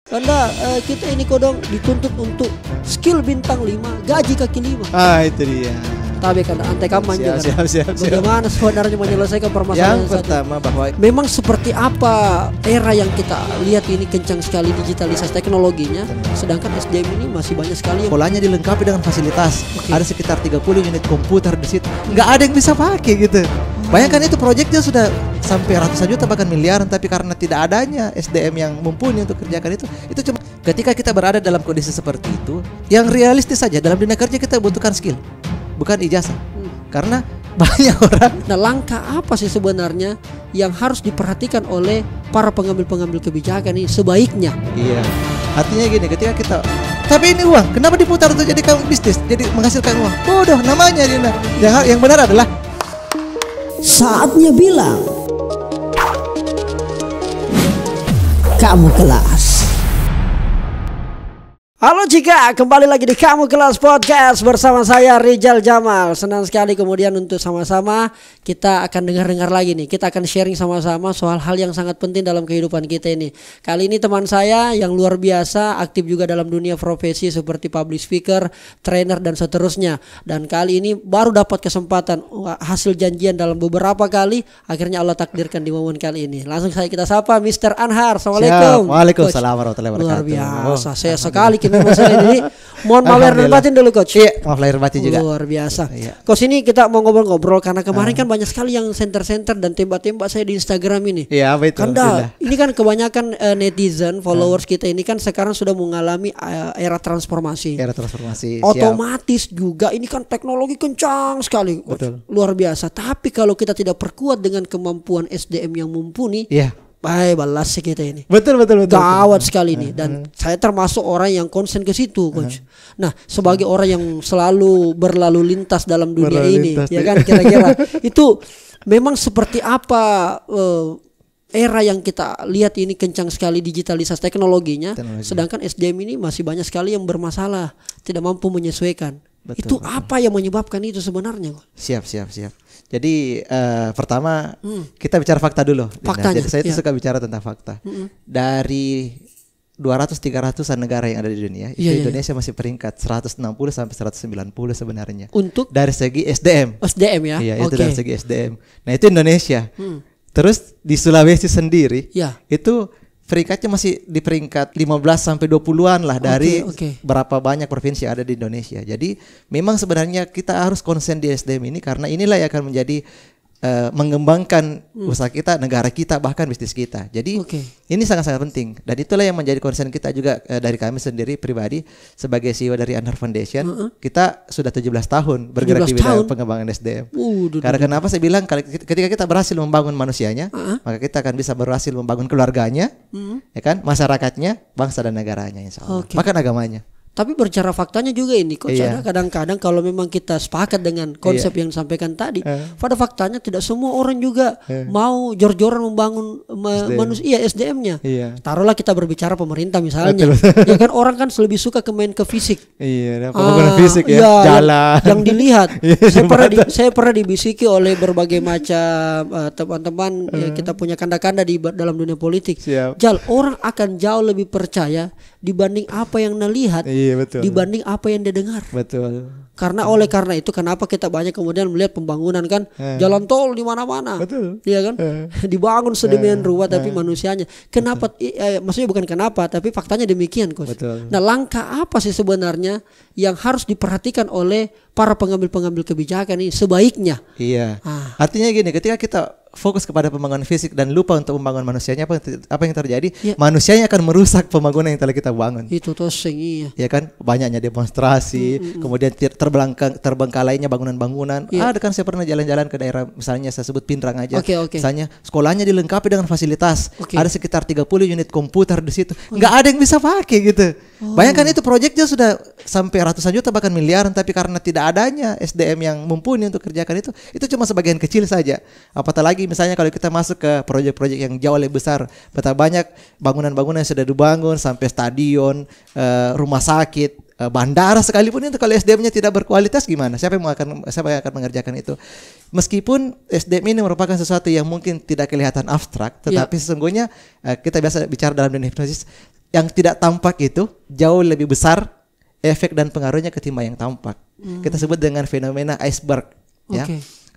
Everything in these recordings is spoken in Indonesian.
Anda kita ini kodong dituntut untuk skill bintang 5, gaji kaki 5. Itu dia. Tapi kan antek aman juga. Siap. Bagaimana sebenarnya menyelesaikan permasalahan yang pertama bahwa memang seperti apa era yang kita lihat ini kencang sekali digitalisasi teknologinya, sedangkan SDM ini masih banyak sekali yang sekolahnya dilengkapi dengan fasilitas. Ada sekitar 30 unit komputer di situ. Nggak ada yang bisa pakai gitu. Bayangkan itu proyeknya sudah sampai ratusan juta bahkan miliaran, tapi karena tidak adanya SDM yang mumpuni untuk kerjakan itu cuma ketika kita berada dalam kondisi seperti itu, yang realistis saja dalam dunia kerja kita butuhkan skill, bukan ijazah. Karena banyak orang. Nah, langkah apa sih sebenarnya yang harus diperhatikan oleh para pengambil-pengambil kebijakan ini sebaiknya? Iya. Artinya gini, ketika kita tapi ini uang, kenapa diputar untuk jadi bisnis, jadi menghasilkan uang? Bodoh namanya Dina. Yang benar adalah saatnya bilang kamu kelas. Halo Cika, kembali lagi di Kamu Kelas Podcast bersama saya Rizal Jamal. Senang sekali kemudian untuk sama-sama kita akan dengar-dengar lagi nih. Kita akan sharing sama-sama soal hal yang sangat penting dalam kehidupan kita ini. Kali ini teman saya yang luar biasa, aktif juga dalam dunia profesi seperti public speaker, trainer dan seterusnya. Dan kali ini baru dapat kesempatan hasil janjian dalam beberapa kali, akhirnya Allah takdirkan di momen kali ini. Langsung kita sapa Mr. Anhar. Assalamualaikum. Waalaikumsalam warahmatullahi wabarakatuh. Luar biasa, saya sekali masalah ini. Mohon maaf lahir dan batin dulu coach. Iya, maaf lahir batin juga. Luar biasa. Iya. Coach, ini kita mau ngobrol-ngobrol karena kemarin kan banyak sekali yang center-center dan tembak-tembak saya di Instagram ini. Iya, apa itu? Karena ini kan kebanyakan netizen, followers kita ini kan sekarang sudah mengalami era transformasi. Era transformasi. Otomatis juga ini kan teknologi kencang sekali. Betul. Luar biasa. Tapi kalau kita tidak perkuat dengan kemampuan SDM yang mumpuni, iya. Baik, balas sih kita ini. Betul. Gawat sekali ini. Dan saya termasuk orang yang konsen ke situ, coach. Nah, sebagai orang yang selalu berlalu lintas dalam dunia ini, ya kan, kira-kira itu memang seperti apa era yang kita lihat ini kencang sekali digitalisasi teknologinya, sedangkan SDM ini masih banyak sekali yang bermasalah, tidak mampu menyesuaikan. Betul. Apa yang menyebabkan itu sebenarnya? Siap. Jadi pertama kita bicara fakta dulu. Faktanya, jadi saya itu suka bicara tentang fakta. Dari 200-300an negara yang ada di dunia, Indonesia masih peringkat 160 sampai 190 sebenarnya. Untuk dari segi SDM. SDM ya. Iya, itu dari segi SDM. Nah, itu Indonesia. Terus di Sulawesi sendiri, itu peringkatnya masih di peringkat 15 sampai 20-an lah dari berapa banyak provinsi yang ada di Indonesia. Jadi memang sebenarnya kita harus konsen di SDM ini karena inilah yang akan menjadi mengembangkan usaha kita, negara kita, bahkan bisnis kita. Jadi ini sangat-sangat penting dan itulah yang menjadi konsen kita juga dari kami sendiri pribadi sebagai CEO dari Anhar Foundation. Kita sudah 17 tahun bergerak di bidang pengembangan SDM. Karena kenapa saya bilang ketika kita berhasil membangun manusianya, maka kita akan bisa berhasil membangun keluarganya, ya kan, masyarakatnya, bangsa dan negaranya, insya Allah. Bahkan agamanya. Tapi berbicara faktanya juga ini coach, ada kadang-kadang kalau memang kita sepakat dengan konsep yang disampaikan tadi, pada faktanya tidak semua orang juga mau jor-joran membangun manusia SDM-nya. Taruhlah kita berbicara pemerintah misalnya, ya kan, orang kan lebih suka main ke fisik. Pembangunan fisik jalan. Yang dilihat. Saya pernah dibisiki oleh berbagai macam teman-teman kita punya kanda-kanda di dalam dunia politik. Jal, orang akan jauh lebih percaya dibanding apa yang nalihat. Dibanding apa yang dia dengar. Betul. Karena itu kenapa kita banyak kemudian melihat pembangunan kan jalan tol di mana-mana. Iya kan? Dibangun sedemikian rupa tapi manusianya. Kenapa maksudnya bukan kenapa tapi faktanya demikian, Coach. Nah, langkah apa sih sebenarnya yang harus diperhatikan oleh para pengambil-pengambil kebijakan ini sebaiknya? Iya. Artinya gini, ketika kita fokus kepada pembangunan fisik dan lupa untuk membangun manusianya, apa yang terjadi? Manusianya akan merusak pembangunan yang telah kita bangun. Itu toseng, iya. Ya kan, banyaknya demonstrasi, kemudian terbengkalainya bangunan-bangunan. Ada kan saya pernah jalan-jalan ke daerah, misalnya saya sebut Pindrang aja. Misalnya sekolahnya dilengkapi dengan fasilitas. Ada sekitar 30 unit komputer di situ. Nggak ada yang bisa pakai gitu. Bayangkan itu proyeknya sudah sampai ratusan juta bahkan miliaran, tapi karena tidak adanya SDM yang mumpuni untuk kerjakan itu cuma sebagian kecil saja. Apatah lagi misalnya kalau kita masuk ke proyek-proyek yang jauh lebih besar, betapa banyak bangunan-bangunan yang sudah dibangun sampai stadion, rumah sakit, bandara sekalipun itu kalau SDM-nya tidak berkualitas gimana? Siapa yang akan mengerjakan itu? Meskipun SDM ini merupakan sesuatu yang mungkin tidak kelihatan abstrak, tetapi sesungguhnya kita biasa bicara dalam dunia hipnosis, yang tidak tampak itu jauh lebih besar efek dan pengaruhnya ketimbang yang tampak. Kita sebut dengan fenomena iceberg. Ya.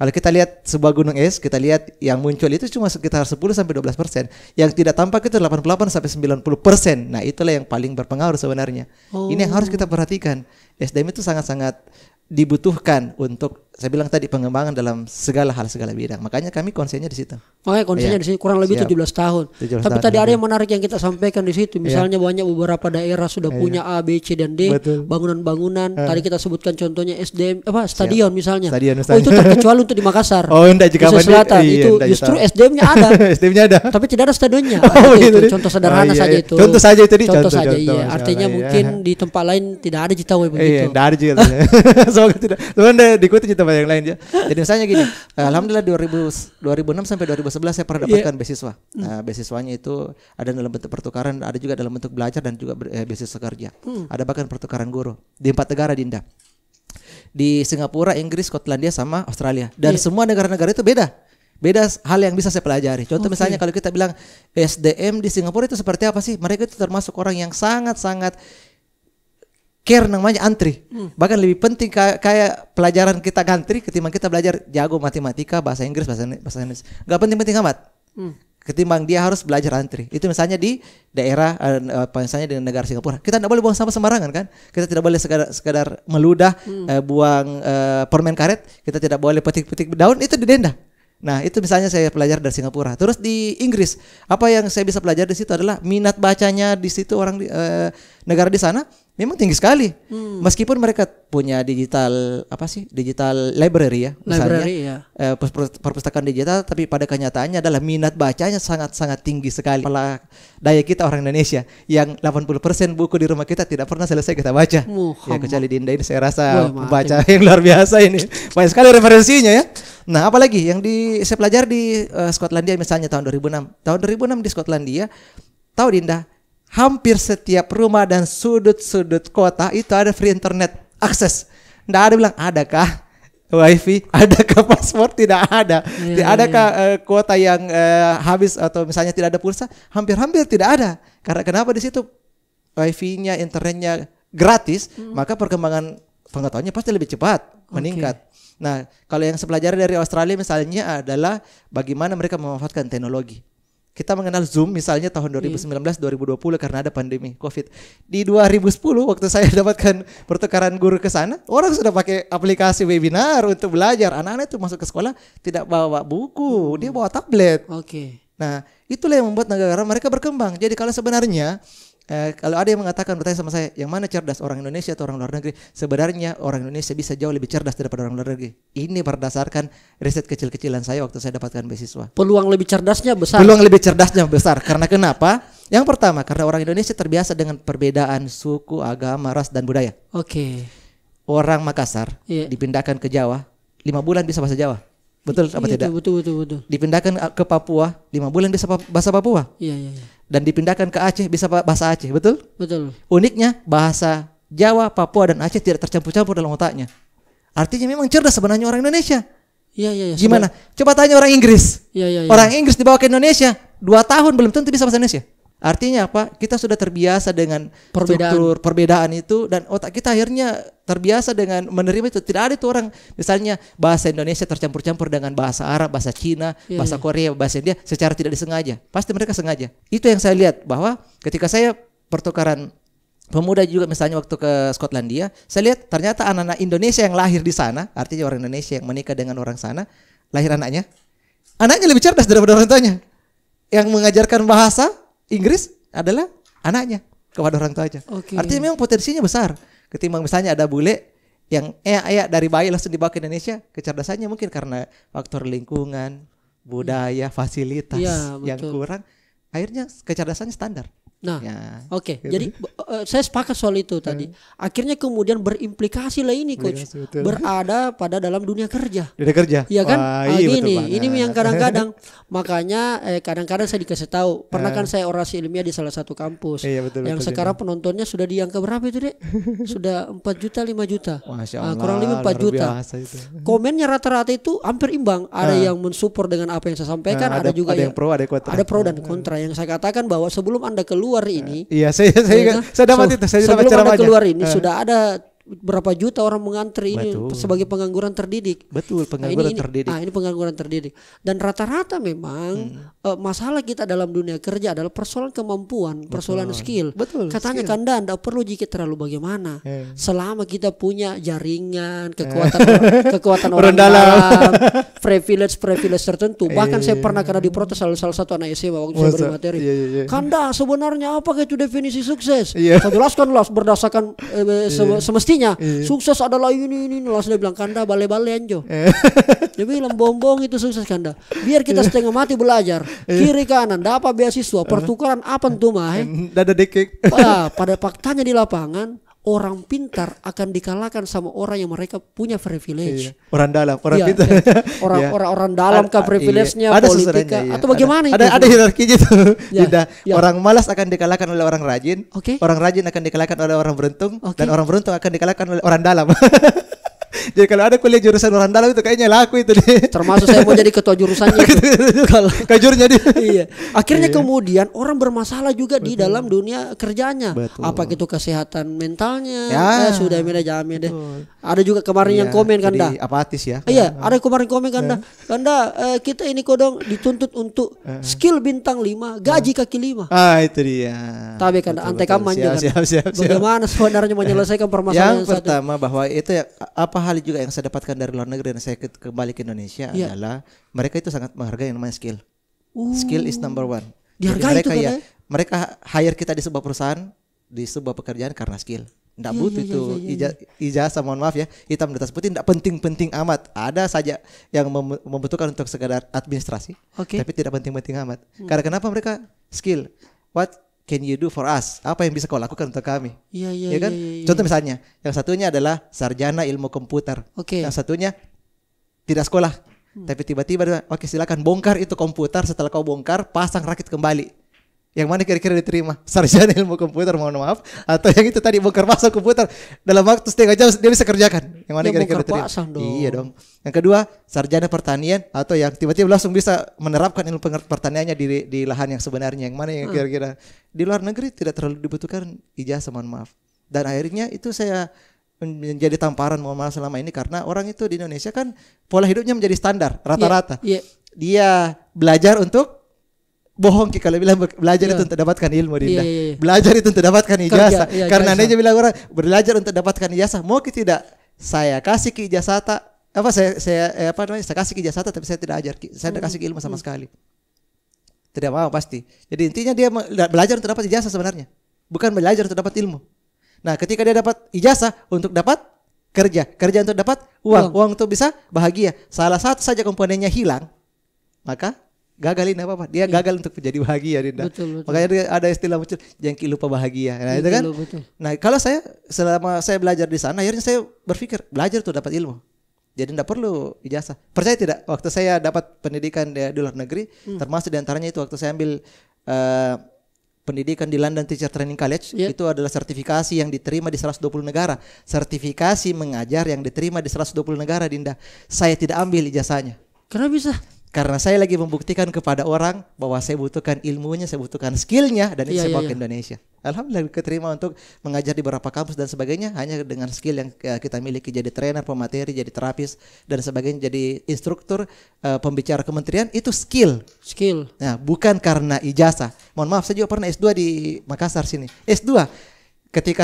Kalau kita lihat sebuah gunung es, kita lihat yang muncul itu cuma sekitar 10-12%. Yang tidak tampak itu 88-90%. Nah, itulah yang paling berpengaruh sebenarnya. Ini yang harus kita perhatikan. SDM itu sangat-sangat dibutuhkan untuk, saya bilang tadi, pengembangan dalam segala hal, segala bidang. Makanya kami konsennya di situ. Makanya konsennya di sini kurang lebih 17 tahun. 17 Tapi tahun tadi ada yang menarik yang kita sampaikan di situ. Misalnya banyak beberapa daerah sudah punya A, B, C dan D, bangunan-bangunan. Tadi kita sebutkan contohnya SDM stadion misalnya. Oh, itu terkecuali untuk di Makassar. Oh, enggak juga Selatan. Itu justru SDM-nya ada. SDM-nya ada. Tapi tidak ada stadionnya. Gitu. Contoh sederhana saja itu. Contoh saja itu. Contoh saja, iya. Artinya mungkin di tempat lain tidak ada Citawe begitu. Iya, tidak ada juga. Semoga tidak. Sebenarnya diikuti di tempat yang lain ya. Jadi misalnya gini, alhamdulillah 2006 sampai 2011 saya pernah dapatkan beasiswa. Beasiswanya itu ada dalam bentuk pertukaran, ada juga dalam bentuk belajar dan juga beasiswa kerja. Ada bahkan pertukaran guru di 4 negara, Dinda. Di Singapura, Inggris, Skotlandia sama Australia. Dan semua negara-negara itu beda hal yang bisa saya pelajari. Contoh misalnya kalau kita bilang SDM di Singapura itu seperti apa sih? Mereka itu termasuk orang yang sangat-sangat care namanya antri. Bahkan lebih penting kayak pelajaran kita ngantri ketimbang kita belajar jago matematika, bahasa Inggris, bahasa Inggris. Gak penting-penting amat. Ketimbang dia harus belajar antri. Itu misalnya di daerah misalnya di negara Singapura. Kita tidak boleh buang sampah sembarangan kan? Kita tidak boleh sekadar meludah, buang permen karet. Kita tidak boleh petik-petik daun, itu didenda. Nah, itu misalnya saya pelajari dari Singapura. Terus di Inggris, apa yang saya bisa pelajari di situ adalah minat bacanya di situ orang negara di sana memang tinggi sekali. Meskipun mereka punya digital library ya, misalnya, perpustakaan digital, tapi pada kenyataannya adalah minat bacanya sangat-sangat tinggi sekali. Malah daya kita orang Indonesia yang 80% buku di rumah kita tidak pernah selesai kita baca. Ya, kecuali Dinda ini saya rasa membaca yang luar biasa ini. Banyak sekali referensinya ya. Nah, apalagi yang saya pelajari di Skotlandia misalnya tahun 2006. Tahun 2006 di Skotlandia, tahu Dinda, hampir setiap rumah dan sudut-sudut kota itu ada free internet akses. Nggak ada bilang adakah wifi, adakah paspor, tidak ada. Adakah kuota yang habis atau misalnya tidak ada pulsa? Hampir-hampir tidak ada. Karena kenapa di situ wifi-nya, internetnya gratis, maka perkembangan pengetahuannya pasti lebih cepat meningkat. Nah, kalau yang saya pelajari dari Australia misalnya adalah bagaimana mereka memanfaatkan teknologi. Kita mengenal Zoom misalnya tahun 2019-2020 karena ada pandemi COVID. Di 2010 waktu saya dapatkan pertukaran guru ke sana, orang sudah pakai aplikasi webinar untuk belajar. Anak-anak itu masuk ke sekolah tidak bawa buku, dia bawa tablet. Nah, itulah yang membuat negara mereka berkembang. Jadi kalau sebenarnya kalau ada yang bertanya sama saya, yang mana cerdas, orang Indonesia atau orang luar negeri? Sebenarnya orang Indonesia bisa jauh lebih cerdas daripada orang luar negeri. Ini berdasarkan riset kecil-kecilan saya waktu saya dapatkan beasiswa. Peluang lebih cerdasnya besar. Karena kenapa? Yang pertama, karena orang Indonesia terbiasa dengan perbedaan suku, agama, ras dan budaya. Orang Makassar dipindahkan ke Jawa, 5 bulan bisa bahasa Jawa. Betul apa tidak? Betul. Dipindahkan ke Papua, 5 bulan bisa bahasa Papua. Dan dipindahkan ke Aceh bisa bahasa Aceh, betul? Uniknya bahasa Jawa, Papua dan Aceh tidak tercampur-campur dalam otaknya. Artinya memang cerdas sebenarnya orang Indonesia. Gimana? Coba tanya orang Inggris. Orang Inggris dibawa ke Indonesia 2 tahun belum tentu bisa bahasa Indonesia. Artinya apa? Kita sudah terbiasa dengan struktur perbedaan itu dan otak kita akhirnya terbiasa dengan menerima itu. Tidak ada itu orang misalnya bahasa Indonesia tercampur-campur dengan bahasa Arab, bahasa Cina, bahasa Korea, bahasa India secara tidak disengaja. Pasti mereka sengaja. Itu yang saya lihat bahwa ketika saya pertukaran pemuda juga misalnya waktu ke Skotlandia, saya lihat ternyata anak-anak Indonesia yang lahir di sana, artinya orang Indonesia yang menikah dengan orang sana, lahir anaknya lebih cerdas daripada orang tuanya. Yang mengajarkan bahasa Inggris adalah anaknya kepada orang tuanya. Artinya memang potensinya besar. Ketimbang misalnya ada bule yang dari bayi langsung dibawa ke Indonesia, kecerdasannya mungkin karena faktor lingkungan, budaya, fasilitas yang kurang, akhirnya kecerdasannya standar. Nah, Jadi saya sepakat soal itu tadi. Akhirnya kemudian berimplikasi lah ini, coach. Berada pada dalam dunia kerja. Iya kan? Ini yang kadang-kadang makanya kadang-kadang saya dikasih tahu. Pernah kan saya orasi ilmiah di salah satu kampus. Yang sekarang penontonnya sudah di angka berapa itu, Dek? Sudah 4 juta, 5 juta. Masya Allah, kurang lebih 4 juta. Komennya rata-rata itu hampir imbang. Ada yang mensupport dengan apa yang saya sampaikan, ada juga yang pro, ada pro dan kontra. Yang saya katakan bahwa sebelum Anda keluar keluar ini. Iya, saya dapat itu. Saya dapat sebelum Anda keluar ini sudah ada berapa juta orang mengantri ini sebagai pengangguran terdidik. Betul, pengangguran terdidik. Ini pengangguran terdidik. Dan rata-rata memang masalah kita dalam dunia kerja adalah persoalan kemampuan, persoalan skill. Betul. Katanya Kanda anda perlu jikit terlalu bagaimana. Selama kita punya jaringan, kekuatan orang dalam, privilege tertentu. Bahkan saya pernah kena diprotes salah satu anak SMA waktu saya beri materi. Kanda sebenarnya apakah itu definisi sukses? Saya jelaskanlah berdasarkan semestinya. Sukses adalah ini langsung dia bilang Kanda bale-bale anjo. Dia bilang bohong itu sukses Kanda. Biar kita setengah mati belajar kiri kanan dapat beasiswa pertukaran apa tuh mah. Dada dekek. Pada faktanya di lapangan orang pintar akan dikalahkan sama orang yang mereka punya privilege. Orang dalam, pintar. Orang dalam ke privilege-nya politika atau bagaimana itu? Ada hierarkinya itu. Orang malas akan dikalahkan oleh orang rajin. Orang rajin akan dikalahkan oleh orang beruntung dan orang beruntung akan dikalahkan oleh orang dalam. Jadi kalau ada kuliah jurusan orang dalam itu kayaknya laku itu deh. Termasuk saya mau jadi ketua jurusannya. Kalau kajurnya dia. Iya. Akhirnya kemudian orang bermasalah juga di dalam dunia kerjanya. Apa itu kesehatan mentalnya? Sudah jamin deh. Ada juga kemarin yang komen Kanda. Apatis ya. Iya, ada kemarin komen Kanda. Kanda kita ini kodong dituntut untuk skill bintang 5, gaji kaki 5. Itu dia. Tapi Kanda antek aman siap. Bagaimana sebenarnya menyelesaikan permasalahan yang pertama bahwa itu ya, apa hal juga yang saya dapatkan dari luar negeri dan saya kembali ke Indonesia adalah mereka itu sangat menghargai yang namanya skill. Skill is number one. Dihargai mereka mereka hire kita di sebuah perusahaan, di sebuah pekerjaan karena skill. Nggak butuh itu ijazah, mohon maaf ya, hitam di atas putih, nggak penting-penting amat. Ada saja yang membutuhkan untuk sekedar administrasi, tapi tidak penting-penting amat. Karena kenapa mereka skill? What can you do for us? Apa yang bisa kau lakukan untuk kami? Iya kan? Contoh misalnya, yang satunya adalah sarjana ilmu komputer. Yang satunya tidak sekolah, tapi tiba-tiba oke silakan bongkar itu komputer. Setelah kau bongkar, pasang rakit kembali. Yang mana kira-kira diterima? Sarjana ilmu komputer, mohon maaf, atau yang itu tadi bongkar pasang komputer dalam waktu setengah jam dia bisa kerjakan? Yang mana kira-kira diterima? Iya dong. Yang kedua, sarjana pertanian atau yang tiba-tiba langsung bisa menerapkan ilmu pertaniannya di lahan yang sebenarnya. Yang mana yang kira-kira di luar negeri tidak terlalu dibutuhkan ijazah, mohon maaf. Dan akhirnya itu saya menjadi tamparan, mohon maaf, selama ini karena orang itu di Indonesia kan pola hidupnya menjadi standar rata-rata. Dia belajar untuk bohong kalau bilang belajar itu untuk dapatkan ilmu, Dinda. Belajar itu untuk dapatkan ijazah. Karena dia bilang orang belajar untuk dapatkan ijazah. Mau tidak saya kasih ke ijazah saya kasih ke ijazah tapi saya tidak ajar. Saya tidak kasih ilmu sama sekali. Tidak mau pasti. Jadi intinya dia belajar untuk dapat ijazah sebenarnya. Bukan belajar untuk dapat ilmu. Nah, ketika dia dapat ijazah untuk dapat kerja untuk dapat uang untuk bisa bahagia. Salah satu saja komponennya hilang, maka gagal ini apa? Dia gagal untuk menjadi bahagia, Dinda. Betul. Makanya dia ada istilah muncul jengki lupa bahagia. Nah, itu kan. Betul. Nah, kalau selama saya belajar di sana, akhirnya saya berpikir belajar tuh dapat ilmu. Jadi tidak perlu ijazah. Percaya tidak? Waktu saya dapat pendidikan di luar negeri, termasuk diantaranya itu waktu saya ambil pendidikan di London Teacher Training College, itu adalah sertifikasi yang diterima di 120 negara. Sertifikasi mengajar yang diterima di 120 negara, Dinda. Saya tidak ambil ijazahnya. Kenapa bisa? Karena saya lagi membuktikan kepada orang bahwa saya butuhkan ilmunya, saya butuhkan skillnya, dan itu saya bawa ke Indonesia. Alhamdulillah keterima untuk mengajar di beberapa kampus dan sebagainya hanya dengan skill yang kita miliki, jadi trainer, pemateri, jadi terapis dan sebagainya, jadi instruktur, pembicara kementerian, itu skill. Nah, bukan karena ijazah. Mohon maaf, saya juga pernah S2 di Makassar sini. S2 ketika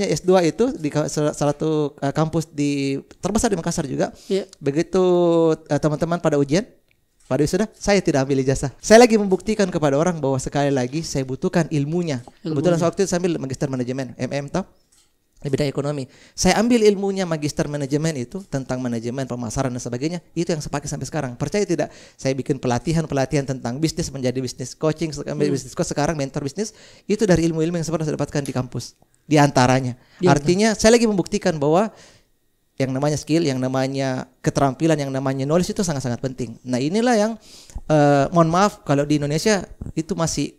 S2 itu di salah satu kampus terbesar di Makassar juga. Begitu teman-teman pada ujian, pada wisuda, saya tidak ambil ijazah. Saya lagi membuktikan kepada orang bahwa sekali lagi saya butuhkan ilmunya. Kebetulan waktu itu saya ambil magister manajemen, MM di bidang ekonomi. Saya ambil ilmunya magister manajemen itu tentang manajemen, pemasaran dan sebagainya. Itu yang saya pakai sampai sekarang. Percaya tidak? Saya bikin pelatihan tentang bisnis, menjadi bisnis coaching, bisnis coach sekarang, mentor bisnis. Itu dari ilmu-ilmu yang saya pernah dapatkan di kampus. Di antaranya. Artinya saya lagi membuktikan bahwa yang namanya skill, yang namanya keterampilan, yang namanya knowledge itu sangat-sangat penting. Nah, inilah yang mohon maaf kalau di Indonesia itu masih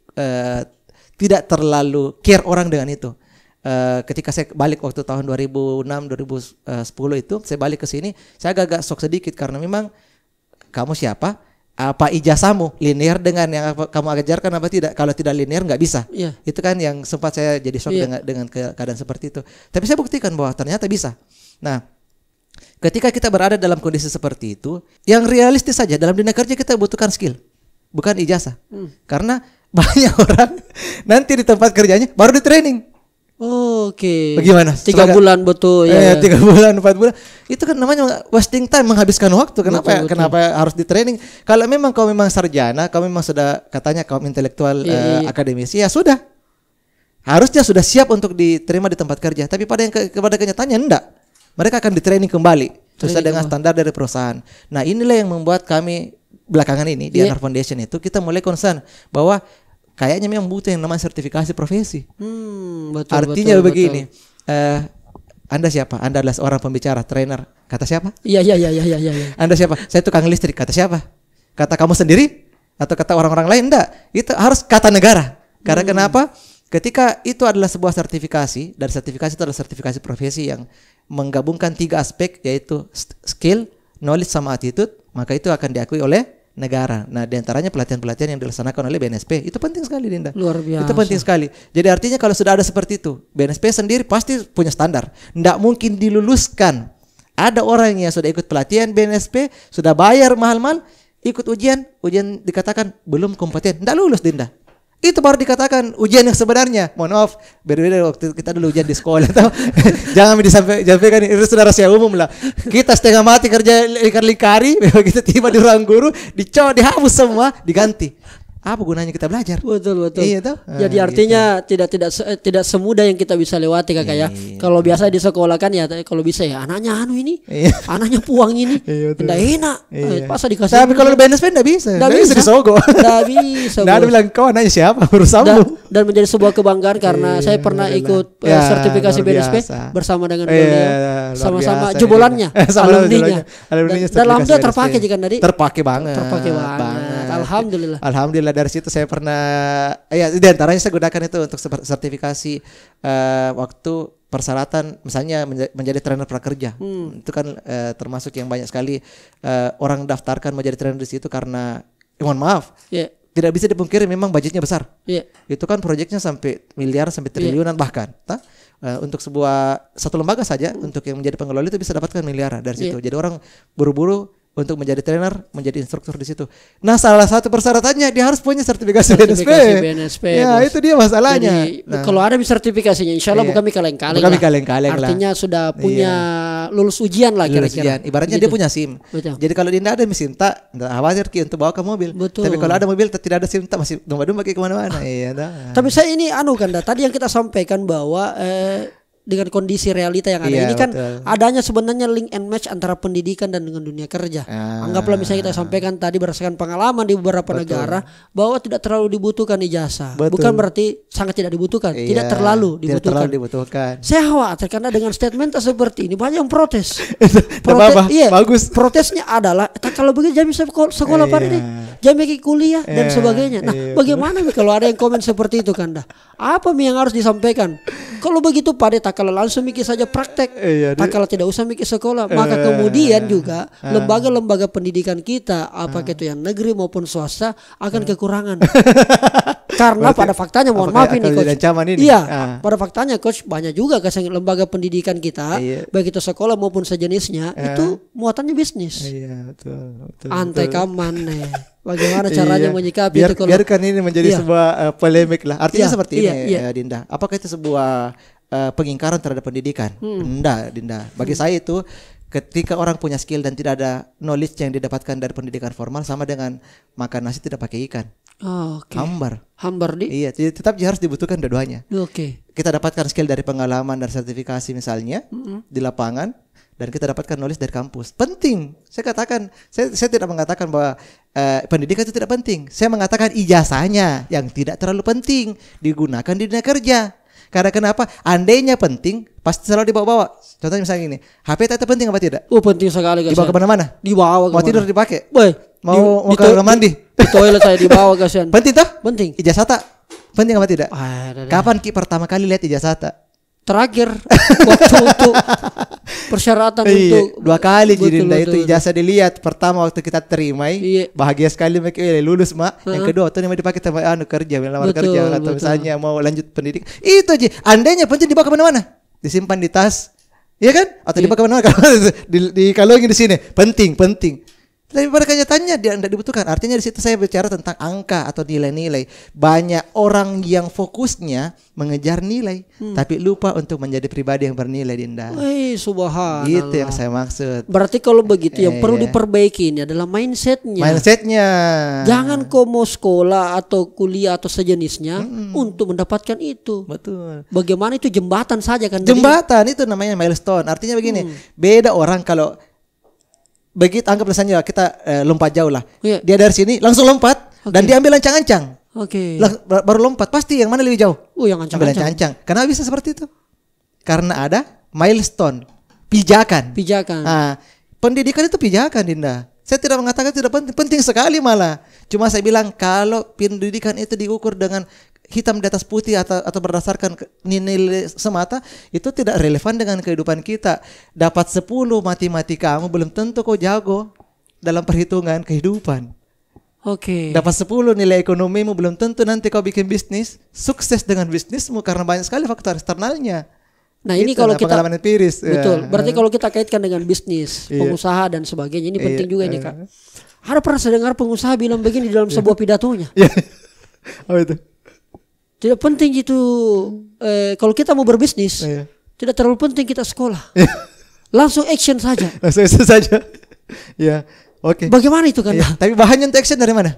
tidak terlalu care orang dengan itu. Ketika saya balik waktu tahun 2006-2010 itu saya balik ke sini, saya agak sok sedikit karena memang kamu siapa, apa ijazahmu linear dengan yang kamu ajarkan apa tidak. Kalau tidak linear nggak bisa. Itu kan yang sempat saya jadi shock dengan keadaan seperti itu. Tapi saya buktikan bahwa ternyata bisa. Nah, ketika kita berada dalam kondisi seperti itu, yang realistis saja dalam dunia kerja kita butuhkan skill, bukan ijazah. Karena banyak orang nanti di tempat kerjanya baru di training. Oke. Bagaimana? 3 bulan betul ya. 3 bulan, 4 bulan. Itu kan namanya wasting time, menghabiskan waktu. Kenapa? Betul. Kenapa harus di training? Kalau memang kau memang sarjana, kau memang sudah katanya kau intelektual akademisi, ya sudah. Harusnya sudah siap untuk diterima di tempat kerja. Tapi kepada kenyataannya enggak. Mereka akan di training kembali sesuai dengan standar dari perusahaan. Nah, inilah yang membuat kami belakangan ini di Anar Foundation itu kita mulai concern bahwa kayaknya memang butuh yang namanya sertifikasi profesi. Betul, artinya begini, Anda siapa? Anda adalah seorang pembicara, trainer. Kata siapa? Iya. Anda siapa? Saya tukang listrik. Kata siapa? Kata kamu sendiri? Atau kata orang-orang lain? Enggak. Itu harus kata negara. Karena kenapa? Ketika itu adalah sebuah sertifikasi, dan sertifikasi itu adalah sertifikasi profesi yang menggabungkan 3 aspek, yaitu skill, knowledge, sama attitude, maka itu akan diakui oleh negara. Nah, diantaranya pelatihan-pelatihan yang dilaksanakan oleh BNSP itu penting sekali, Dinda. Luar biasa. Itu penting sekali. Jadi artinya kalau sudah ada seperti itu, BNSP sendiri pasti punya standar. Nggak mungkin diluluskan. Ada orang yang sudah ikut pelatihan BNSP, sudah bayar mahal-mahal, ikut ujian dikatakan belum kompeten, nggak lulus, Dinda. Itu baru dikatakan ujian yang sebenarnya. Mohon maaf, berbeda waktu kita dulu ujian di sekolah. Jangan disampaikan, itu sudah rahasia umum lah. Kita setengah mati kerja lingkar-lingkari, begitu tiba di ruang guru, dihapus semua, diganti. Apa gunanya kita belajar? Betul. Iya toh? Jadi artinya gitu. tidak semudah yang kita bisa lewati, Kakak ya. Kalau biasa di sekolah kan ya, kalau bisa ya anaknya ini, anaknya puang ini, tidak enak. Pas dikasih. Tapi kalau BNSP tidak bisa. Tidak bisa disogok. Tidak bisa. Tidak ada bilang kau anaknya siapa, urusanmu. Dan menjadi sebuah kebanggaan karena saya pernah ikut sertifikasi BNSP bersama dengan beliau, sama-sama jebolannya, alumninya. Dan alhamdulillah terpakai jika tadi. Terpakai banget. Alhamdulillah dari situ saya pernah di antaranya saya gunakan itu untuk sertifikasi waktu persyaratan misalnya menjadi trainer prakerja. Itu kan termasuk yang banyak sekali orang daftarkan menjadi trainer di situ karena mohon maaf. Tidak bisa dipungkiri memang budgetnya besar. Itu kan proyeknya sampai miliar sampai triliunan bahkan. Untuk satu lembaga saja untuk yang menjadi pengelola itu bisa dapatkan miliaran dari situ. Jadi orang buru-buru untuk menjadi trainer, menjadi instruktur di situ. Nah, salah satu persyaratannya dia harus punya sertifikasi BNSP. Ya, bos. Itu dia masalahnya. Jadi, kalau ada sertifikasinya, insya Allah bukan kaleng-kaleng. Artinya sudah punya lulus ujian lah kira-kira. Ibaratnya gitu. Dia punya SIM. Betul. Jadi kalau dia tidak ada SIM, tak khawatir untuk bawa ke mobil. Betul. Tapi kalau ada mobil tidak ada SIM, tak masih domba-domba ke kemana-mana. Tapi saya ini tadi yang kita sampaikan bahwa dengan kondisi realita yang ada ini kan adanya sebenarnya link and match antara pendidikan dan dengan dunia kerja. Anggaplah misalnya kita sampaikan tadi berdasarkan pengalaman di beberapa negara bahwa tidak terlalu dibutuhkan ijazah. Bukan berarti sangat tidak dibutuhkan, tidak terlalu dibutuhkan. Saya khawatir karena dengan statement seperti ini banyak yang protes. Bagus. Protesnya adalah kalau begitu jangan bisa sekolah pada ini, jangan pergi kuliah dan sebagainya. Nah, bagaimana kalau ada yang komen seperti itu kan? Apa yang harus disampaikan? Kalau begitu pada tak kalau langsung mikir saja praktek, tak kalau tidak usah mikir sekolah, maka kemudian juga lembaga-lembaga pendidikan kita, apakah itu yang negeri maupun swasta akan kekurangan. Karena pada faktanya, mohon maaf ini coach, pada faktanya coach banyak juga lembaga pendidikan kita, baik itu sekolah maupun sejenisnya, itu muatannya bisnis. Antai kamane. Bagaimana caranya menyikapi itu? Biarkan ini menjadi sebuah polemik lah. Artinya seperti ini, Dinda. Apakah itu sebuah pengingkaran terhadap pendidikan? Enggak, Dinda. Bagi saya itu ketika orang punya skill dan tidak ada knowledge yang didapatkan dari pendidikan formal sama dengan makan nasi tidak pakai ikan. Hambar di? Iya, tetap harus dibutuhkan dua-duanya. Kita dapatkan skill dari pengalaman dan sertifikasi misalnya di lapangan, dan kita dapatkan knowledge dari kampus. Penting. Saya katakan, saya tidak mengatakan bahwa pendidikan itu tidak penting. Saya mengatakan ijazahnya yang tidak terlalu penting digunakan di dunia kerja. Karena kenapa? Andainya penting, pasti selalu dibawa-bawa. Contohnya misalnya gini, HP itu penting apa tidak? Penting sekali. Dibawa kemana-mana? Dibawa. Mau tidur dipakai? Mau ke kamar mandi? Di toilet saya dibawa kasihan. Penting toh? Penting. Ijazah tak? Penting apa tidak? Kapan pertama kali lihat ijazah tak? terakhir waktu untuk persyaratan untuk 2 kali jadi itu ijazah dilihat. Pertama waktu kita terima, bahagia sekali mereka lulus mak. Yang kedua waktu ini mau dipakai sama kerja, melamar kerja atau misalnya mau lanjut pendidik. Itu aja. Andainya penting dibawa ke mana-mana, disimpan di tas, ya kan? Atau dibawa ke mana-mana, dikalungin di sini. Penting. Tapi pada kenyataannya dia tidak dibutuhkan. Artinya di situ saya bicara tentang angka atau nilai-nilai. Banyak orang yang fokusnya mengejar nilai, tapi lupa untuk menjadi pribadi yang bernilai, Dinda. Subhanallah. Gitu yang saya maksud. Berarti kalau begitu yang perlu diperbaiki ini adalah mindsetnya. Jangan kau mau sekolah atau kuliah atau sejenisnya untuk mendapatkan itu. Betul. Bagaimana itu jembatan saja kan? Jembatan itu namanya milestone. Artinya begini, beda orang kalau begitu anggap misalnya kita lompat jauh lah. Dia dari sini langsung lompat dan dia ambil ancang-ancang. Baru lompat pasti yang mana lebih jauh? Yang ancang-ancang. Kenapa bisa seperti itu? Karena ada milestone, pijakan. Pendidikan itu pijakan, Dinda. Saya tidak mengatakan tidak penting, penting sekali malah. Cuma saya bilang kalau pendidikan itu diukur dengan hitam di atas putih atau berdasarkan nilai semata, itu tidak relevan dengan kehidupan kita. Dapat 10 matematika kamu belum tentu kau jago dalam perhitungan kehidupan. Dapat 10 nilai ekonomimu belum tentu nanti kau bikin bisnis sukses dengan bisnismu karena banyak sekali faktor eksternalnya. Nah ini kalau kita pengalaman empiris. Betul. Berarti kalau kita kaitkan dengan bisnis, pengusaha dan sebagainya, ini penting juga ini Kak. Ada pernah saya dengar pengusaha bilang begini dalam sebuah pidatonya. Apa itu? Tidak penting itu kalau kita mau berbisnis, tidak terlalu penting kita sekolah. Langsung action saja. Bagaimana itu kan? Tapi bahannya untuk action dari mana?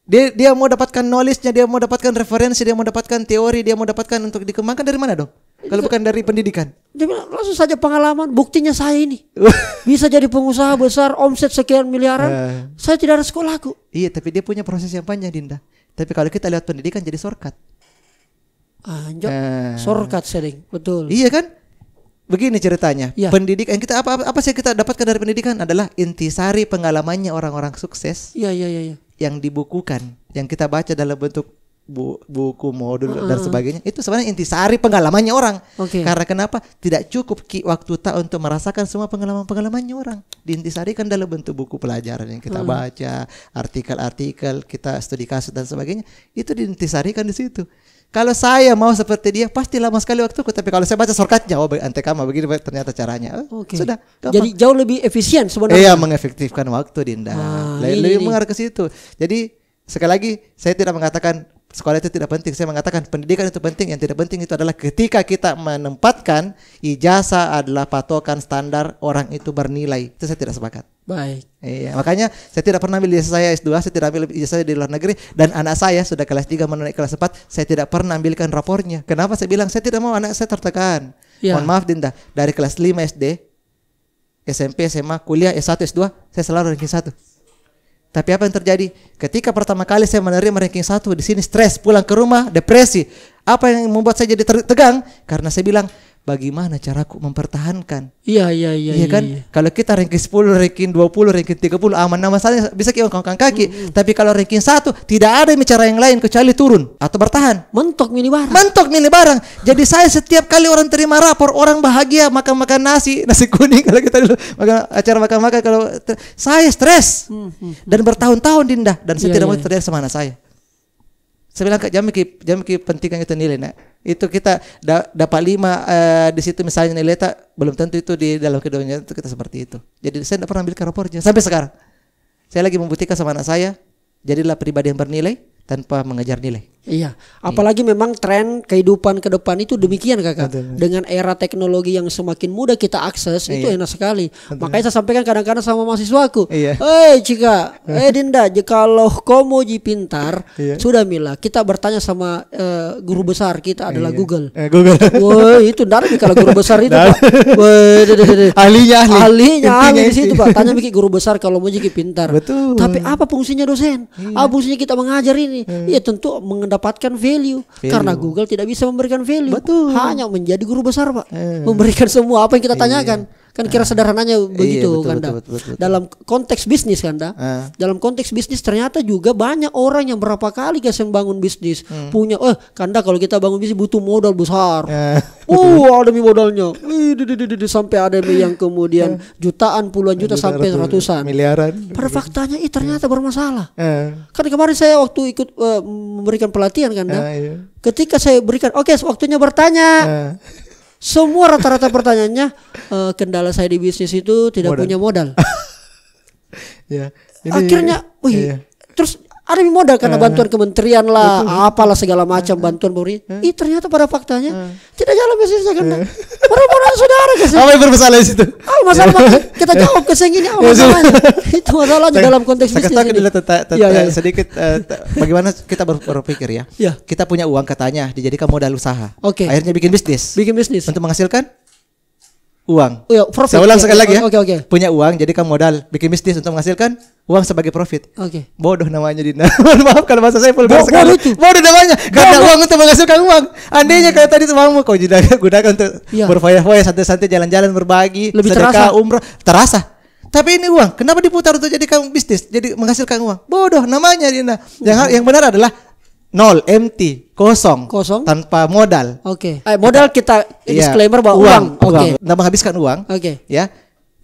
Dia mau dapatkan knowledge-nya, dia mau dapatkan referensi, dia mau dapatkan teori, dia mau dapatkan untuk dikembangkan dari mana dong? Kalau bukan dari pendidikan. Dia bilang, langsung saja pengalaman, buktinya saya ini bisa jadi pengusaha besar, omset sekian miliaran. Saya tidak ada sekolahku. Iya, tapi dia punya proses yang panjang, Dinda. Tapi kalau kita lihat pendidikan jadi shortcut. Shortcut sering, betul. Iya kan? Begini ceritanya. Pendidikan kita apa sih kita dapatkan dari pendidikan adalah intisari pengalamannya orang-orang sukses. Yang dibukukan, yang kita baca dalam bentuk buku modul dan sebagainya, itu sebenarnya intisari pengalamannya orang. Karena kenapa? Tidak cukup waktu tak untuk merasakan semua pengalamannya orang. Diintisarikan dalam bentuk buku pelajaran yang kita baca, artikel-artikel, kita studi kasus dan sebagainya, itu diintisarikan di situ. Kalau saya mau seperti dia, pasti lama sekali waktuku. Tapi kalau saya baca shortcutnya, antekama begini ternyata caranya. Sudah. Gampang. Jadi jauh lebih efisien sebenarnya. Iya, mengefektifkan waktu, Dinda. Lebih mengarah ke situ. Jadi sekali lagi saya tidak mengatakan sekolah itu tidak penting. Saya mengatakan pendidikan itu penting. Yang tidak penting itu adalah ketika kita menempatkan ijazah adalah patokan standar orang itu bernilai. Itu saya tidak sepakat. Baik. Iya, makanya saya tidak pernah ambil ijazah saya S2, saya tidak ambil ijazah saya di luar negeri, dan anak saya sudah kelas 3 menuju kelas 4, saya tidak pernah ambilkan rapornya. Kenapa? Saya bilang saya tidak mau anak saya tertekan. Mohon maaf, Dinda, dari kelas 5 SD, SMP, SMA, kuliah, S1, S2, saya selalu ranking 1. Tapi apa yang terjadi? Ketika pertama kali saya menerima ranking 1 di sini, stres, pulang ke rumah, depresi. Apa yang membuat saya jadi tegang? Karena saya bilang, bagaimana caraku mempertahankan? Iya kan? Kalau kita ranking 10, ranking 20, ranking 30 aman-aman saja bisa kita angkat kaki. Tapi kalau ranking 1 tidak ada cara yang lain kecuali turun atau bertahan. Mentok milih barang. Jadi saya setiap kali orang terima rapor, orang bahagia makan nasi kuning kalau kita dulu acara makan kalau saya stres. Dan bertahun-tahun, Dinda, dan saya tidak mau terjadi sama anak saya. Saya bilang Kak, jangan pentingkan itu nilai, nak. Itu kita dapat 5 di situ misalnya nilai tak belum tentu itu di dalam kehidupannya itu kita seperti itu. Jadi saya tidak pernah ambil rapornya sampai sekarang. Saya lagi membuktikan sama anak saya, jadilah pribadi yang bernilai tanpa mengejar nilai. Iya, apalagi memang tren kehidupan ke depan itu demikian Kakak. Dengan era teknologi yang semakin mudah kita akses, itu enak sekali. Makanya saya sampaikan kadang-kadang sama mahasiswaku, Cika, Dinda, kalau kau mau ji pintar, sudah Mila, kita bertanya sama guru besar kita adalah Google. Woi, itu ndak kalau guru besar itu Pak. Ahlinya di situ Pak. Tanya mikir guru besar kalau mau jadi pintar. Betul. Tapi apa fungsinya dosen? Apa fungsinya kita mengajar ini? Ya tentu mendapatkan value. Karena Google tidak bisa memberikan value. Betul. Hanya menjadi guru besar Pak. Memberikan semua apa yang kita tanyakan. Kan kira sederhananya begitu kan betul. Dalam konteks bisnis kan dalam konteks bisnis ternyata juga banyak orang yang berapa kali kasih bangun bisnis punya Kanda kalau kita bangun bisnis butuh modal besar. Ada modalnya. Sampai ada yang kemudian jutaan, puluhan juta sampai ratusan miliaran. Pada faktanya ternyata bermasalah. Kan kemarin saya waktu ikut memberikan pelatihan kan ketika saya berikan waktunya bertanya. Semua rata-rata pertanyaannya kendala saya di bisnis itu tidak punya modal. Akhirnya, terus ada modal karena bantuan kementerian lah, apalah segala macam bantuan pemerintah. Ternyata pada faktanya tidak jalan bisnisnya kan. Para saudara kasih. Apa yang bermasalah di situ? Masalah kita jawab ke sini masalahnya. Itu masalahnya dalam konteks bisnis ini. Sedikit bagaimana kita berpikir ya. Kita punya uang katanya dijadikan modal usaha. Akhirnya bikin bisnis. Untuk menghasilkan uang. Saya ulang sekali lagi ya. Punya uang jadikan modal bikin bisnis untuk menghasilkan uang sebagai profit. Bodoh namanya Dina. Maaf kalau bahasa saya vulgar sekali. Bodoh namanya. Karena uang untuk menghasilkan uang. Andainya kalau tadi uangmu kau gunakan untuk berfoya-foya, santai-santai, jalan-jalan, berbagi, lebih sedekah, umrah, terasa. Tapi ini uang, kenapa diputar untuk jadikan bisnis, jadi menghasilkan uang? Bodoh namanya Dina. Yang benar adalah nol, empty, kosong, tanpa modal. Modal kita disclaimer bahwa uang. Nggak menghabiskan uang. Ya,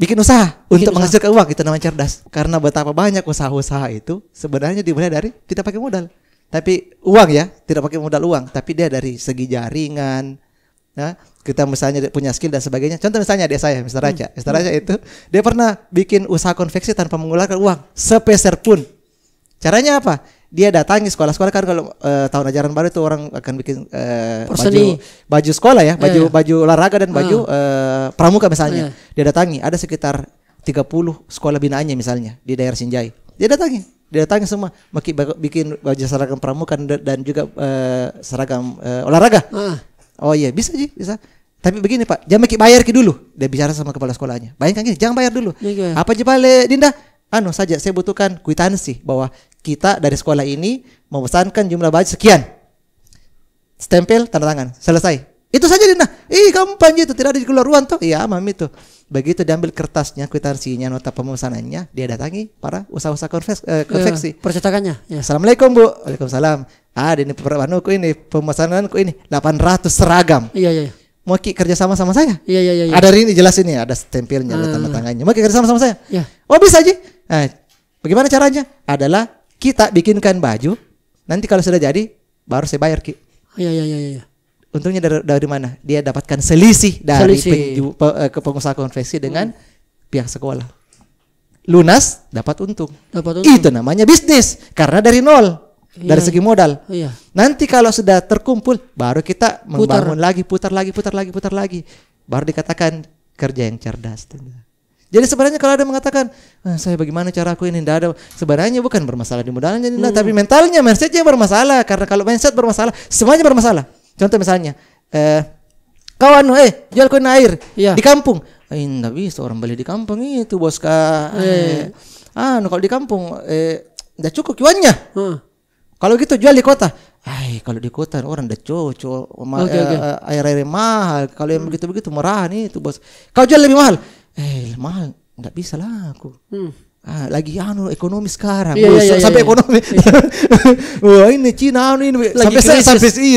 bikin usaha untuk menghasilkan uang, itu namanya cerdas. Karena betapa banyak usaha-usaha itu sebenarnya dimulai dari tidak pakai modal, tapi uang tidak pakai modal uang, tapi dia dari segi jaringan. Kita misalnya punya skill dan sebagainya. Contoh misalnya adik saya, Mr. Raja. Mr. Raja itu dia pernah bikin usaha konveksi tanpa mengeluarkan uang sepeser pun. Caranya apa? Dia datangi sekolah-sekolah kan kalau tahun ajaran baru itu orang akan bikin baju sekolah baju olahraga dan baju pramuka misalnya. Dia datangi ada sekitar 30 sekolah binaannya misalnya di daerah Sinjai. Dia datangi semua bikin baju seragam pramuka dan juga seragam olahraga. Bisa. Tapi begini Pak, jangan bayar dulu. Dia bicara sama kepala sekolahnya. Bayangkan gini, jangan bayar dulu. Apa aja Pak Dinda? Saja saya butuhkan kwitansi bahwa kita dari sekolah ini memesankan jumlah baju sekian. Stempel, tanda tangan, selesai. Itu saja Dinda. Gampang gitu, tidak ada keluaruan toh. Iya, Mami itu. Begitu diambil kertasnya, kwitansinya, nota pemesanannya, dia datangi para usaha-usaha konveksi. Percetakannya. Assalamualaikum Bu. Waalaikumsalam. Ini pemesananku ini 800 seragam. Mau kerja sama saya? Ada ini jelas ini, ada stempelnya, ada tanda tangannya. Mau kerja sama saya? Bisa aja. Bagaimana caranya? Adalah kita bikinkan baju. Nanti kalau sudah jadi, baru saya bayar Ki. Untungnya dari mana? Dia dapatkan selisih dari pengusaha konveksi dengan pihak sekolah. Lunas, dapat untung. Itu namanya bisnis. Karena dari nol. Dari segi modal. Nanti kalau sudah terkumpul, baru kita membangun lagi, putar lagi. Baru dikatakan kerja yang cerdas. Jadi sebenarnya kalau ada mengatakan, saya bagaimana cara aku ini, tidak ada. Sebenarnya bukan bermasalah di modalnya, tapi mentalnya, mindsetnya bermasalah. Karena kalau mindset bermasalah, semuanya bermasalah. Contoh misalnya, kawan, jual koin air di kampung. Tidak bisa orang beli di kampung itu bos kalau di kampung, tidak cukup cuannya. Kalau gitu jual di kota. Kalau di kota orang udah cocok air mahal. Kalau yang begitu murahan itu bos. Kau jual lebih mahal. Mahal nggak bisa lah aku. Lagi ekonomi sekarang. Sampai ekonomi. Wah ini Cina ini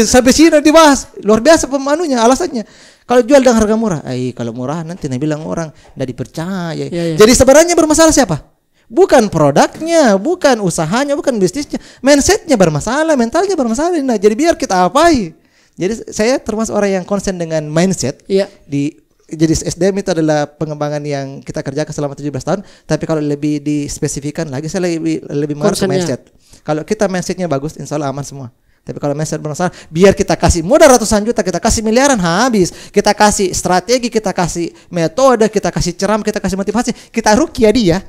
sampai Cina dibahas. Luar biasa alasannya. Kalau jual dengan harga murah. Kalau murah nanti bilang orang nggak dipercaya. Jadi sebenarnya bermasalah siapa? Bukan produknya, bukan usahanya, bukan bisnisnya. Mindsetnya bermasalah, mentalnya bermasalah. Nah, jadi biar kita apai. Jadi saya termasuk orang yang konsen dengan mindset. Jadi SDM itu adalah pengembangan yang kita kerjakan selama 17 tahun. Tapi kalau lebih dispesifikan lagi, saya lebih mengarah ke mindset. Kalau kita mindsetnya bagus, insya Allah aman semua. Tapi kalau mindset bermasalah, biar kita kasih modal ratusan juta, kita kasih miliaran habis. Kita kasih strategi, kita kasih metode, kita kasih ceramah, kita kasih motivasi, kita rukia dia.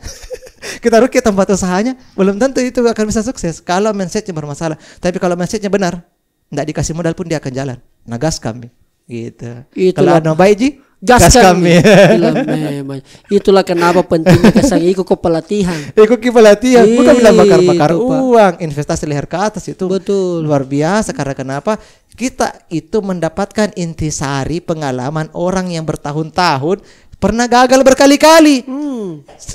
Kita rukia tempat usahanya, belum tentu itu akan bisa sukses kalau mindsetnya bermasalah. Tapi kalau mindsetnya benar, tidak dikasih modal pun dia akan jalan. Gas kami, gitu. Kalau ada baik gas kami. Itulah kenapa pentingnya kesang ikut pelatihan. Bukan bilang bakar uang, investasi leher ke atas itu. Betul. Luar biasa. Karena kenapa? Kita itu mendapatkan intisari pengalaman orang yang bertahun-tahun pernah gagal berkali-kali.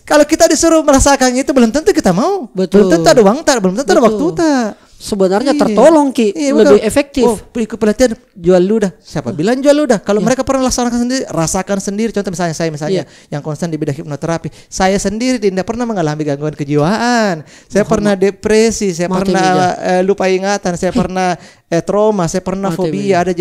Kalau kita disuruh merasakan itu belum tentu kita mau. Betul. Belum tentu ada uang tak, belum tentu ada waktu tak. Sebenarnya tertolong Ki, lebih efektif. Ikut pelatihan jual ludah. Siapa bilang jual ludah? Kalau mereka pernah laksanakan sendiri, rasakan sendiri. Contoh misalnya saya yang konstan di bidang hipnoterapi, saya sendiri tidak pernah mengalami gangguan kejiwaan. Saya pernah depresi, saya pernah lupa ingatan, saya pernah trauma, saya pernah fobia. Ada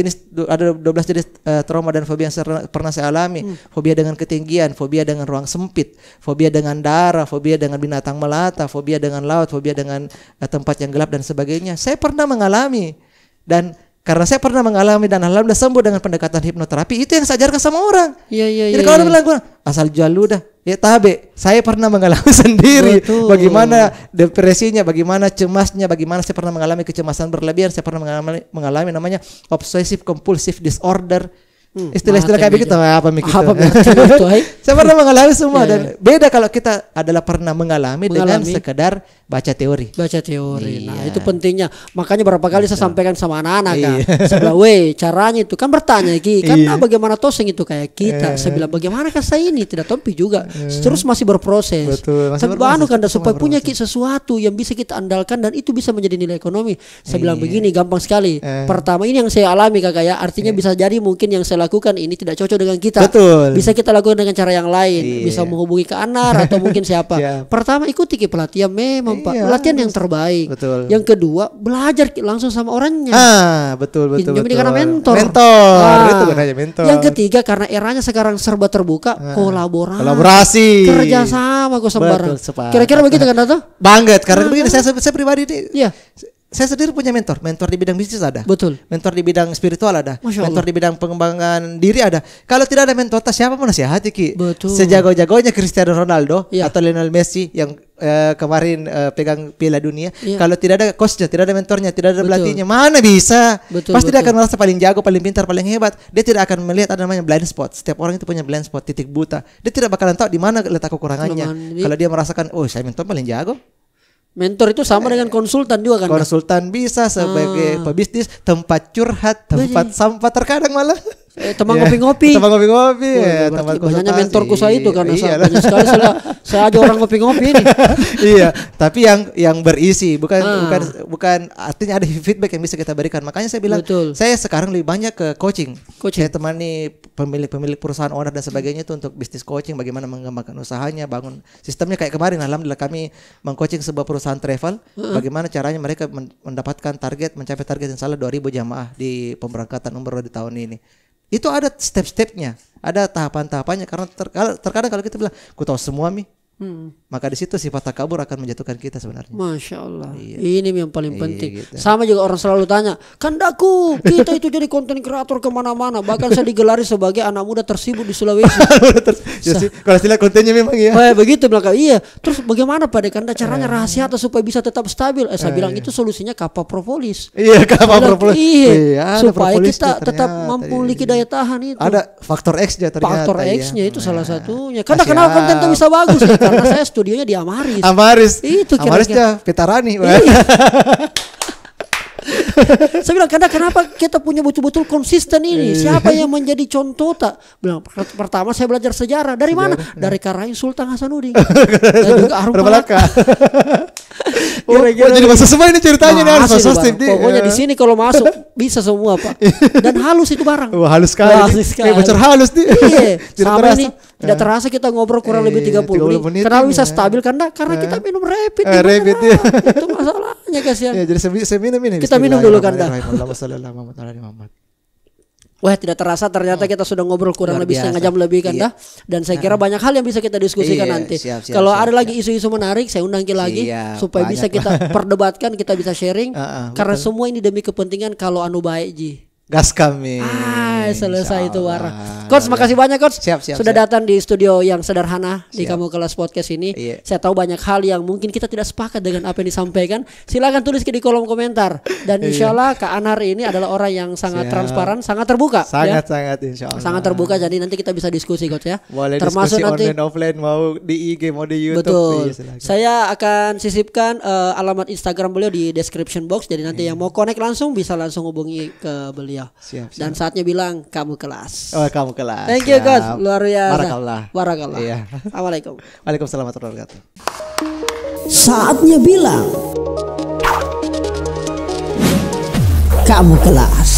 12 jenis trauma dan fobia yang pernah saya alami. Fobia dengan ketinggian, fobia dengan ruang sempit, fobia dengan darah, fobia dengan binatang melata, fobia dengan laut, fobia dengan tempat yang gelap dan sebagainya. Saya pernah mengalami, dan karena saya pernah mengalami dan alhamdulillah sembuh dengan pendekatan hipnoterapi, itu yang saya ajarkan sama orang. Jadi kalau orang bilang asal jual ludah, ya tabe. Saya pernah mengalami sendiri. Betul. Bagaimana depresinya, bagaimana cemasnya, bagaimana saya pernah mengalami kecemasan berlebihan, saya pernah mengalami namanya obsessive compulsive disorder. Istilah-istilah kayak begitu apa mikir itu? Saya pernah mengalami semua dan beda kalau kita adalah pernah mengalami dengan sekedar baca teori. Nah, itu pentingnya. Makanya berapa kali saya sampaikan sama anak-anak kan. Sebelah caranya itu kan bertanya Ki, karena bagaimana toseng itu kayak kita. Saya bilang bagaimana kan saya ini tidak tompi juga. Terus masih berproses. Tapi kan supaya punya Ki sesuatu yang bisa kita andalkan dan itu bisa menjadi nilai ekonomi. Saya bilang begini, gampang sekali. Pertama ini yang saya alami Kakak ya, artinya bisa jadi mungkin yang saya lakukan ini tidak cocok dengan kita. Bisa kita lakukan dengan cara yang lain. Bisa menghubungi ke Anar atau mungkin siapa. Pertama ikuti pelatihan memang Pak. Pelatihan yang terbaik. Yang kedua belajar langsung sama orangnya. Betul. Ini karena mentor. Itu gunanya mentor. Yang ketiga karena eranya sekarang serba terbuka, kolaborasi. Kerjasama kok sembarang. Kira-kira begitu kan Dato? Banget karena begini saya pribadi nih. Saya sendiri punya mentor di bidang bisnis ada. Betul. Mentor di bidang spiritual ada. Mentor di bidang pengembangan diri ada. Kalau tidak ada mentor, siapa mau nasihati Ki? Betul. Sejago-jagonya Cristiano Ronaldo atau Lionel Messi yang kemarin pegang Piala Dunia. Kalau tidak ada coachnya, tidak ada mentornya, tidak ada pelatihnya, mana bisa? Pasti dia akan merasa paling jago, paling pintar, paling hebat. Dia tidak akan melihat ada namanya blind spot. Setiap orang itu punya blind spot, titik buta. Dia tidak bakalan tahu di mana letak kekurangannya. Kalau dia merasakan, saya mentor paling jago. Mentor itu sama dengan konsultan juga kan? Konsultan bisa sebagai pebisnis, tempat curhat, tempat sampah terkadang malah. Teman ngopi-ngopi. Teman ngopi-ngopi. Tempat konsultasi. Banyak mentorku saya itu karena banyak sekali saya aja orang ngopi-ngopi ini. Tapi yang berisi, bukan artinya ada feedback yang bisa kita berikan. Makanya saya bilang, saya sekarang lebih banyak ke coaching. Saya temani pemilik perusahaan, owner dan sebagainya itu untuk bisnis coaching, bagaimana mengembangkan usahanya, bangun sistemnya kayak kemarin. Alhamdulillah kami mengcoaching sebuah perusahaan travel, bagaimana caranya mereka mendapatkan mencapai target insya Allah 2.000 jamaah di pemberangkatan umroh di tahun ini. Itu ada step-stepnya, ada tahapan-tahapannya. Karena terkadang kalau kita bilang, ku tahu semua maka di situ sifat takabur akan menjatuhkan kita sebenarnya. Masya Allah. Ini yang paling penting. Gitu. Sama juga orang selalu tanya, kandaku kita itu jadi konten kreator kemana-mana. Bahkan saya digelari sebagai anak muda tersibuk di Sulawesi. Kalau lihat kontennya memang begitu belakang. Terus bagaimana Pak Kanda caranya rahasia atau supaya bisa tetap stabil? Saya bilang itu solusinya kapal propolis. Kapal propolis. Supaya kita tetap mampu memiliki daya tahan itu. Ada faktor X-nya ternyata. Faktor X-nya itu salah satunya. Karena kenapa konten itu bisa bagus? Karena saya studionya di Amaris. Itu Amarisnya Petarani. Saya bilang kenapa kita punya betul-betul konsisten ini? Siapa yang menjadi contoh tak? Bilang pertama saya belajar sejarah. Dari mana? Dari Karain Sultan Hasanuddin. Dan juga Arum Malaka. Jadi masuk semua ini ceritanya nih harus pokoknya di sini kalau masuk bisa semua Pak. Dan halus itu barang. Halus sekali. Bocor halus nih. Sama ini tidak terasa kita ngobrol kurang lebih 30 menit. Kenapa bisa stabil? Karena kita minum rapid. Itu masalahnya kasihan. Jadi saya minum ini. Kita minum dulu Kanda. Wah tidak terasa ternyata kita sudah ngobrol kurang lebih setengah jam lebih Kanda. Dan saya kira banyak hal yang bisa kita diskusikan nanti. Kalau ada lagi isu-isu menarik saya undang lagi supaya bisa kita perdebatkan, kita bisa sharing. Karena semua ini demi kepentingan kalau anu baik Ji. Gas kami. Selesai itu warah. Coach, makasih banyak Coach. Sudah datang di studio yang sederhana di Kamu Kelas Podcast ini. Saya tahu banyak hal yang mungkin kita tidak sepakat dengan apa yang disampaikan. Silakan tulis di kolom komentar. Dan insya Allah Kak Anar ini adalah orang yang sangat transparan, sangat terbuka. Sangat insya Allah. Sangat terbuka. Jadi nanti kita bisa diskusi Coach ya. Boleh termasuk diskusi nanti online offline, mau di IG mau di YouTube. Betul. Saya akan sisipkan alamat Instagram beliau di description box. Jadi nanti yang mau connect langsung bisa langsung hubungi ke beliau. Dan saatnya bilang kamu kelas. Kamu kelas. Thank you Coach, luar biasa. Barakallah. Iya. Assalamualaikum. Waalaikumsalam warahmatullahi wabarakatuh. Saatnya bilang kamu kelas.